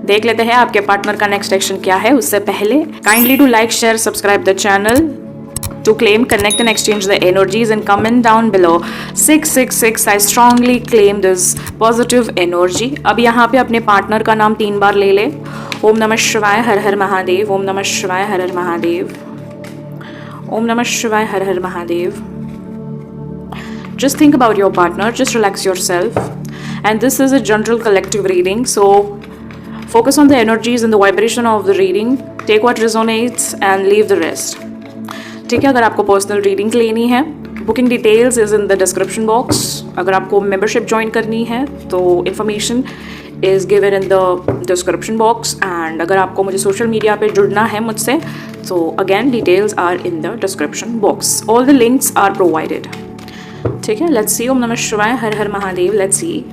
देख लेते हैं आपके पार्टनर का नेक्स्ट एक्शन क्या है। उससे पहले kindly do like, share, subscribe the channel to claim, connect and exchange the energies and comment down below 666 I strongly claim this positive energy। अब यहाँ पे अपने पार्टनर का नाम 3 बार ले ले। ओम नमः शिवाय, हर हर महादेव। ओम नमः शिवाय, हर हर महादेव। ओम नमः शिवाय, हर हर Mahadev. Just think about your partner, just relax yourself, and this is a general collective reading, so focus on the energies and the vibration of the reading, take what resonates and leave the rest। ठीक है, अगर आपको personal reading लेनी है, booking details is in the description box. अगर आपको membership join करनी है तो information is given in the description box. And अगर आपको मुझे सोशल मीडिया पे जुड़ना है मुझसे तो again details are in the description box, all the links are provided. ठीक है, लेट्स सी। ओम नमः शिवाय, हर हर महादेव। Let's see.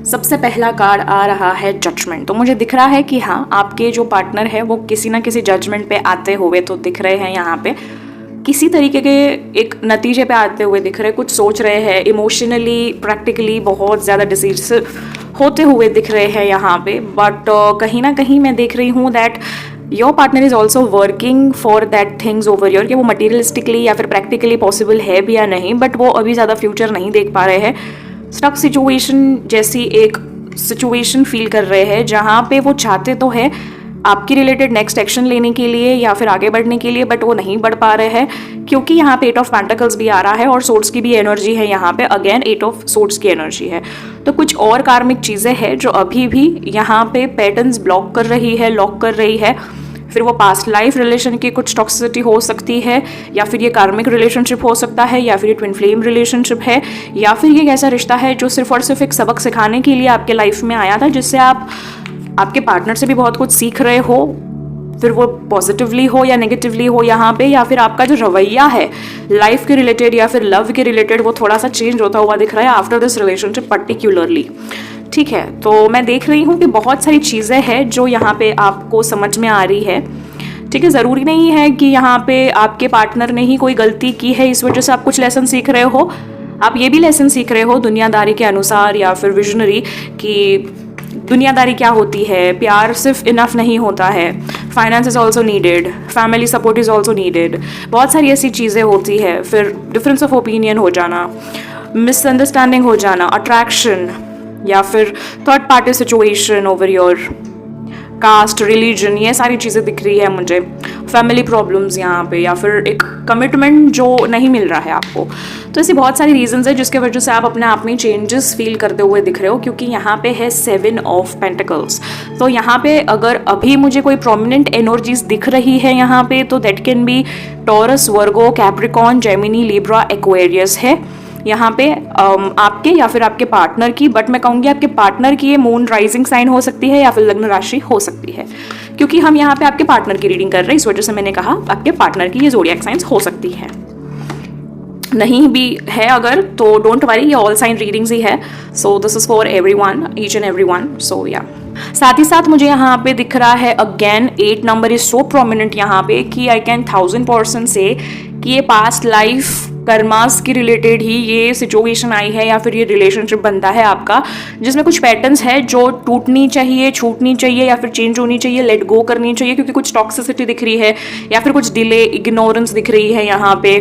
सबसे पहला कार्ड आ रहा है जजमेंट। तो मुझे दिख रहा है कि हाँ, आपके जो पार्टनर है वो किसी ना किसी जजमेंट पे आते हुए तो दिख रहे हैं। यहाँ पे किसी तरीके के एक नतीजे पे आते हुए दिख रहे हैं, कुछ सोच रहे हैं, इमोशनली प्रैक्टिकली बहुत ज़्यादा डिसीसिव होते हुए दिख रहे हैं यहाँ पे। बट कहीं ना कहीं मैं देख रही हूँ that your partner is also working for that things over your, कि वो मटीरियलिस्टिकली या फिर प्रैक्टिकली पॉसिबल है भी या नहीं, बट वो अभी ज़्यादा फ्यूचर नहीं देख पा रहे हैं। स्टक सिचुएशन जैसी एक सिचुएशन फील कर रहे हैं जहाँ पे वो चाहते तो है आपकी रिलेटेड नेक्स्ट एक्शन लेने के लिए या फिर आगे बढ़ने के लिए, बट वो नहीं बढ़ पा रहे हैं क्योंकि यहाँ पे 8 ऑफ पेंटिकल्स भी आ रहा है और सोर्ड्स की भी एनर्जी है। यहाँ पे अगेन 8 ऑफ सोर्ड्स की एनर्जी है। तो कुछ और कार्मिक चीज़ें हैं जो अभी भी यहाँ पे पैटर्न्स ब्लॉक कर रही है, लॉक कर रही है। फिर वो पास्ट लाइफ रिलेशन की कुछ टॉक्सिसिटी हो सकती है, या फिर ये कार्मिक रिलेशनशिप हो सकता है, या फिर ये ट्विन फ्लेम रिलेशनशिप है, या फिर ये एक ऐसा रिश्ता है जो सिर्फ और सिर्फ एक सबक सिखाने के लिए आपके लाइफ में आया था, जिससे आप आपके पार्टनर से भी बहुत कुछ सीख रहे हो, फिर वो पॉजिटिवली हो या नेगेटिवली हो यहाँ पे, या फिर आपका जो रवैया है लाइफ के रिलेटेड या फिर लव के रिलेटेड वो थोड़ा सा चेंज होता हुआ दिख रहा है आफ्टर दिस रिलेशनशिप पर्टिकुलरली। ठीक है, तो मैं देख रही हूँ कि बहुत सारी चीज़ें हैं जो यहाँ पे आपको समझ में आ रही है। ठीक है, ज़रूरी नहीं है कि यहाँ पे आपके पार्टनर ने ही कोई गलती की है इस वजह से आप कुछ लेसन सीख रहे हो। आप ये भी लेसन सीख रहे हो दुनियादारी के अनुसार या फिर विजनरी, कि दुनियादारी क्या होती है, प्यार सिर्फ इनफ नहीं होता है, finance is also needed, family support is also needed, बहुत सारी ऐसी चीज़ें होती है। फिर डिफरेंस ऑफ ओपिनियन हो जाना, मिसअंडरस्टैंडिंग हो जाना, अट्रैक्शन, या फिर third party situation over your cast, religion, ये सारी चीज़ें दिख रही है मुझे। फैमिली प्रॉब्लम्स यहाँ पे, या फिर एक कमिटमेंट जो नहीं मिल रहा है आपको। तो ऐसी बहुत सारी रीजंस है जिसके वजह से आप अपने आप में चेंजेस फील करते हुए दिख रहे हो, क्योंकि यहाँ पे है 7 ऑफ पेंटिकल्स। तो यहाँ पे अगर अभी मुझे कोई प्रोमिनेंट एनर्जीज दिख रही है यहाँ पे, तो that can be taurus, Virgo, Capricorn, Gemini, Libra, Aquarius है यहाँ पे आपके या फिर आपके पार्टनर की। बट मैं कहूँगी आपके पार्टनर की ये मून राइजिंग साइन हो सकती है या फिर लग्न राशि हो सकती है, क्योंकि हम यहाँ पे आपके पार्टनर की रीडिंग कर रहे हैं, इस वजह से मैंने कहा आपके पार्टनर की ये ज़ोडिएक साइंस हो सकती है। नहीं भी है अगर तो डोंट वरी, ये ऑल साइन रीडिंग्स ही है। So this is for everyone, each and everyone. So या साथ ही साथ मुझे यहाँ पे दिख रहा है again 8 number is so prominent यहाँ पे कि आई कैन 1000% से कि ये पास्ट लाइफ कर्मास की रिलेटेड ही ये सिचुएशन आई है या फिर ये रिलेशनशिप बनता है आपका, जिसमें कुछ पैटर्न्स है जो टूटनी चाहिए, छूटनी चाहिए या फिर चेंज होनी चाहिए, लेट गो करनी चाहिए, क्योंकि कुछ टॉक्सिसिटी दिख रही है या फिर कुछ डिले, इग्नोरेंस दिख रही है यहाँ पे।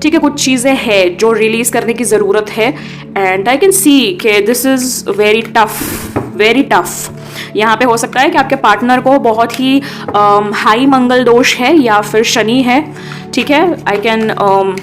ठीक है, कुछ चीज़ें हैं जो रिलीज करने की ज़रूरत है। एंड आई कैन सी कि दिस इज़ वेरी टफ। यहाँ पे हो सकता है कि आपके पार्टनर को बहुत ही हाई मंगल दोष है या फिर शनि है। ठीक है, आई कैन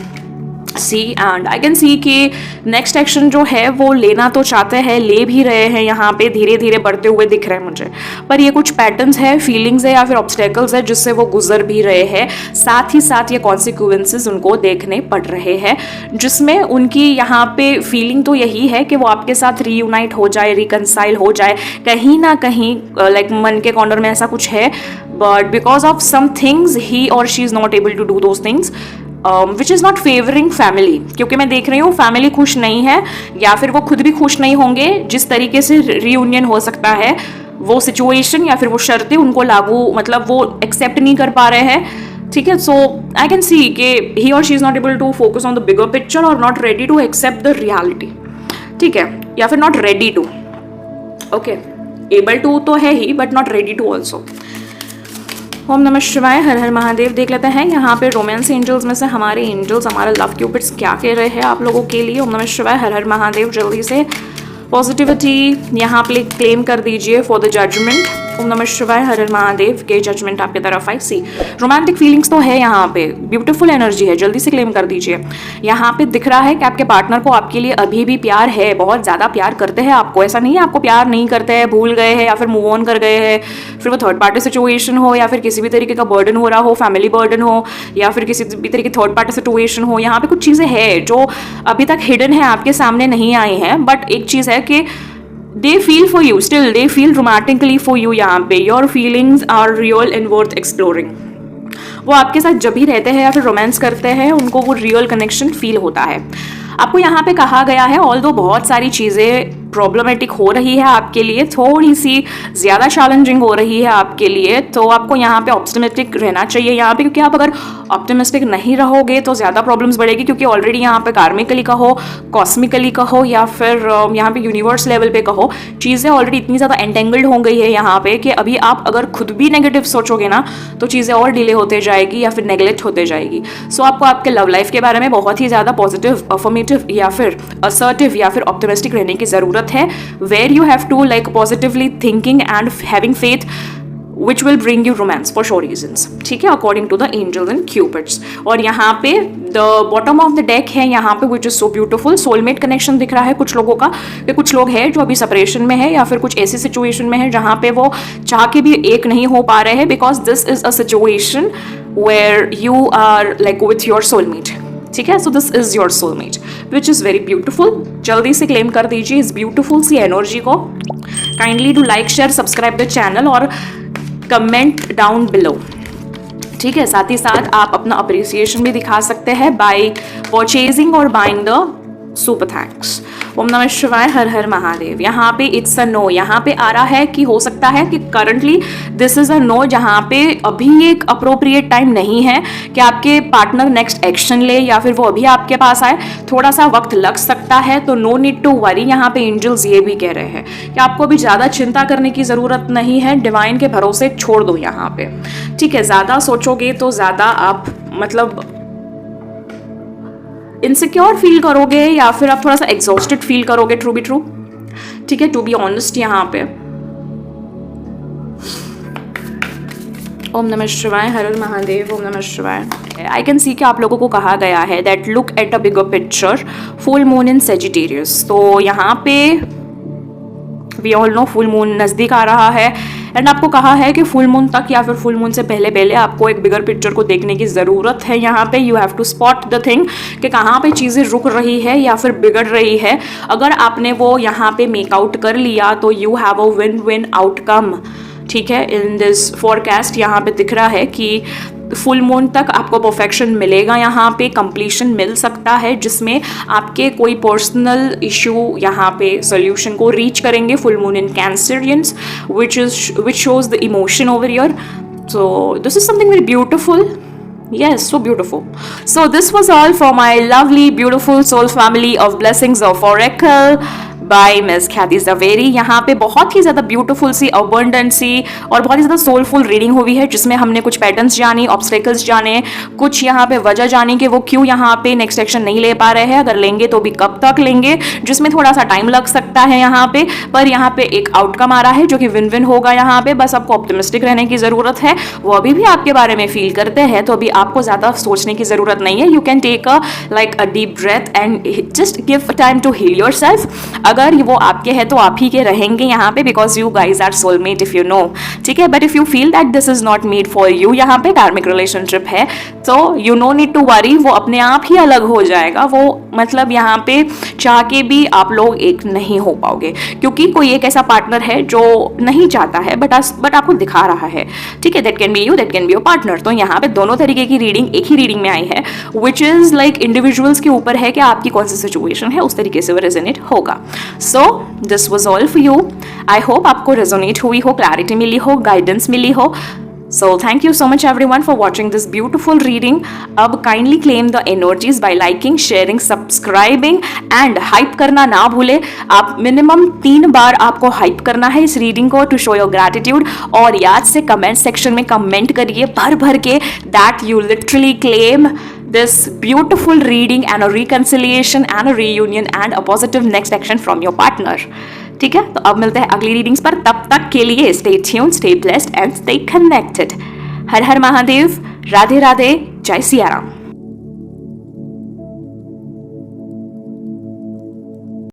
सी कि नेक्स्ट एक्शन जो है वो लेना तो चाहते हैं, ले भी रहे हैं, यहाँ पे धीरे धीरे बढ़ते हुए दिख रहे हैं मुझे, पर ये कुछ पैटर्न्स है, फीलिंग्स है या फिर ऑब्स्टेकल्स है जिससे वो गुजर भी रहे हैं। साथ ही साथ ये कॉन्सिक्वेंसेस उनको देखने पड़ रहे हैं, जिसमें उनकी यहाँ पे फीलिंग तो यही है कि वो आपके साथ रीयूनाइट हो जाए, रिकनसाइल हो जाए, कहीं ना कहीं लाइक मन के कॉर्नर में ऐसा कुछ है, but because of some things he और she is not able to do those things which is not favouring family, क्योंकि मैं देख रही हूँ फैमिली खुश नहीं है या फिर वो खुद भी खुश नहीं होंगे जिस तरीके से रीयूनियन हो सकता है। वो सिचुएशन या फिर वो शर्तें उनको लागू, मतलब वो एक्सेप्ट नहीं कर पा रहे हैं। ठीक है, सो आई कैन सी कि ही और she is not able to focus on the bigger picture और not ready to accept the reality. ठीक है, या फिर not ready to. Okay, able to तो है he but not ready to also. ओम नमः शिवाय, हर हर महादेव। देख लेते हैं यहाँ पे रोमांस एंजल्स में से हमारे एंजल्स, हमारे लव क्यूपिड्स क्या कह रहे हैं आप लोगों के लिए। ओम नमः शिवाय, हर हर महादेव। जल्दी से पॉजिटिविटी यहाँ पे क्लेम कर दीजिए फॉर द जजमेंट। ओम नमः शिवाय, हर हर महादेव के जजमेंट आपकी तरफ आई। सी रोमांटिक फीलिंग्स तो है यहाँ पे, ब्यूटीफुल एनर्जी है, जल्दी से क्लेम कर दीजिए। यहाँ पे दिख रहा है कि आपके पार्टनर को आपके लिए अभी भी प्यार है, बहुत ज़्यादा प्यार करते हैं आपको। ऐसा नहीं है आपको प्यार नहीं करते हैं, भूल गए हैं या फिर मूव ऑन कर गए हैं, फिर वो थर्ड पार्टी सिचुएशन हो या फिर किसी भी तरीके का बर्डन हो रहा हो, फैमिली बर्डन हो या फिर किसी भी तरीके की थर्ड पार्टी सिचुएशन हो। यहाँ पे कुछ चीज़ें हैं जो अभी तक हिडन है, आपके सामने नहीं आई हैं, बट एक चीज़ है कि they feel for you still, they feel romantically for you। यहाँ पे your feelings are real and worth exploring। वो आपके साथ जब भी रहते हैं या फिर रोमांस करते हैं, उनको वो रियल कनेक्शन फील होता है। आपको यहाँ पे कहा गया है, ऑल्दो बहुत सारी चीज़ें प्रॉब्लमेटिक हो रही है आपके लिए, थोड़ी सी ज़्यादा चैलेंजिंग हो रही है आपके लिए, तो आपको यहाँ पे ऑप्टिमिस्टिक रहना चाहिए यहाँ पे, क्योंकि आप अगर ऑप्टिमिस्टिक नहीं रहोगे तो ज़्यादा प्रॉब्लम्स बढ़ेगी। क्योंकि ऑलरेडी यहाँ पे कार्मिकली कहो, कॉस्मिकली कहो या फिर यहाँ पे यूनिवर्स लेवल पे कहो, चीज़ें ऑलरेडी इतनी ज़्यादा एंटेंगल्ड हो गई है यहाँ पे कि अभी आप अगर खुद भी नेगेटिव सोचोगे ना तो चीज़ें और डिले होते जाएगी या फिर नेग्लेक्ट होते जाएगी। सो आपको आपके लव लाइफ के बारे में बहुत ही ज़्यादा पॉजिटिव, अफर्मेटिव या फिर असर्टिव या फिर ऑप्टिमिस्टिक रहने की ज़रूरत है, where you have to like positively thinking and having faith which will bring you romance for sure reasons। ठीक है, according to the angels and cupids। और यहाँ पे the bottom of the deck है यहाँ पे which is so beautiful। soulmate connection दिख रहा है कुछ लोगों का, कि कुछ लोग हैं जो अभी सेपरेशन में है या फिर कुछ ऐसी सिचुएशन में है जहाँ पे वो चाह के भी एक नहीं हो पा रहे हैं, because this is a situation where you are like with your soulmate। ठीक है, so this is your soulmate which is very beautiful. जल्दी से क्लेम कर दीजिए इस ब्यूटिफुल सी एनर्जी को। Kindly do like, share, subscribe the channel और comment down below. ठीक है, साथ ही साथ आप अपना अप्रिसिएशन भी दिखा सकते हैं बाय परचेजिंग और बाइंग द सुपर थैंक्स। ओम नमः शिवाय, हर हर महादेव। यहाँ पे इट्स अ नो, यहाँ पे आ रहा है कि हो सकता है कि currently this is a no, जहाँ पे अभी एक अप्रोप्रिएट टाइम नहीं है कि आपके पार्टनर नेक्स्ट एक्शन ले या फिर वो अभी आपके पास आए, थोड़ा सा वक्त लग सकता है। तो नो नीड टू वरी, यहाँ पे एंजल्स ये भी कह रहे हैं कि आपको अभी ज़्यादा चिंता करने की ज़रूरत नहीं है, डिवाइन के भरोसे छोड़ दो यहाँ पे। ठीक है, ज़्यादा सोचोगे तो ज़्यादा आप मतलब इनसिक्योर फील करोगे या फिर आप थोड़ा सा एग्जॉस्टेड फील करोगे, ट्रू बी ट्रू। ठीक है, टू बी ऑनेस्ट यहाँ पे। ओम नमः शिवाय, हर हर महादेव। ओम नमः शिवाय। आई कैन सी कि आप लोगों को कहा गया है that look at a bigger picture, full moon in Sagittarius. तो यहाँ पे we all know full moon नज़दीक आ रहा है एंड आपको कहा है कि फुल मून तक या फिर फुल मून से पहले पहले आपको एक बिगर पिक्चर को देखने की ज़रूरत है। यहाँ पे you have to spot the thing कि कहाँ पे चीज़ें रुक रही है या फिर बिगड़ रही है। अगर आपने वो यहाँ पे मेकआउट कर लिया तो you have a win win outcome. ठीक है, इन दिस फॉरकास्ट यहाँ पे दिख रहा है कि फुल मून तक आपको परफेक्शन मिलेगा, यहाँ पे कंप्लीशन मिल सकता है जिसमें आपके कोई पर्सनल इशू यहाँ पे सोल्यूशन को रीच करेंगे। Full moon in Cancerians which shows the emotion over here, so this is something very beautiful। Yes, so beautiful। So this was all for my lovely beautiful soul family of blessings of Oracle by miss Khyati Javeri. यहाँ पे बहुत ही ज़्यादा beautiful सी, abundant सी और बहुत ही ज़्यादा soulful reading हुई है, जिसमें हमने कुछ पैटर्न्स जाने, ऑब्स्टेकल्स जाने, कुछ यहाँ पे वजह जानी कि वो क्यों यहाँ पे नेक्स्ट एक्शन नहीं ले पा रहे हैं, अगर लेंगे तो भी कब तक लेंगे, जिसमें थोड़ा सा टाइम लग सकता है यहाँ पे, पर यहाँ पे एक आउटकम आ रहा है जो कि विन विन होगा। यहाँ पे बस आपको ऑप्टिमिस्टिक रहने की ज़रूरत है। वो अभी भी आपके बारे में फील करते हैं तो अभी आपको ज़्यादा सोचने की ज़रूरत नहीं है। You can take a like a deep breath and just give time to heal yourself. अगर वो आपके हैं तो आप ही के रहेंगे यहाँ पे, because you guys are soulmate if you know. ठीक है, but if you feel that this is not made for you, यहाँ पे कार्मिक रिलेशनशिप है तो you no need to worry, वो अपने आप ही अलग हो जाएगा। वो मतलब यहाँ पे चाह के भी आप लोग एक नहीं हो पाओगे, क्योंकि कोई एक ऐसा पार्टनर है जो नहीं चाहता है बट आपको दिखा रहा है। ठीक है, that can be you, that can be your partner. तो यहाँ पे दोनों तरीके की रीडिंग एक ही रीडिंग में आई है, विच इज लाइक इंडिविजुअल्स के ऊपर है कि आपकी कौन सी सिचुएशन है, उस तरीके से वो रेजोनेट होगा। So this was all for you. I hope आपको रेजोनेट हुई हो, क्लैरिटी मिली हो, गाइडेंस मिली हो। So thank you so much everyone for watching this beautiful reading. अब kindly claim the energies by liking, sharing, subscribing and hype करना ना भूले. आप minimum 3 बार आपको hype करना है इस reading को to show your gratitude. और याद से comment section में comment करिए भर भर के that you literally claim this beautiful reading and a reconciliation and a reunion and a positive next action from your partner. ठीक है, तो अब मिलते हैं अगली रीडिंग्स पर. तब तक के लिए stay tuned, stay blessed and stay connected. हर हर महादेव, राधे राधे, जय सिया राम.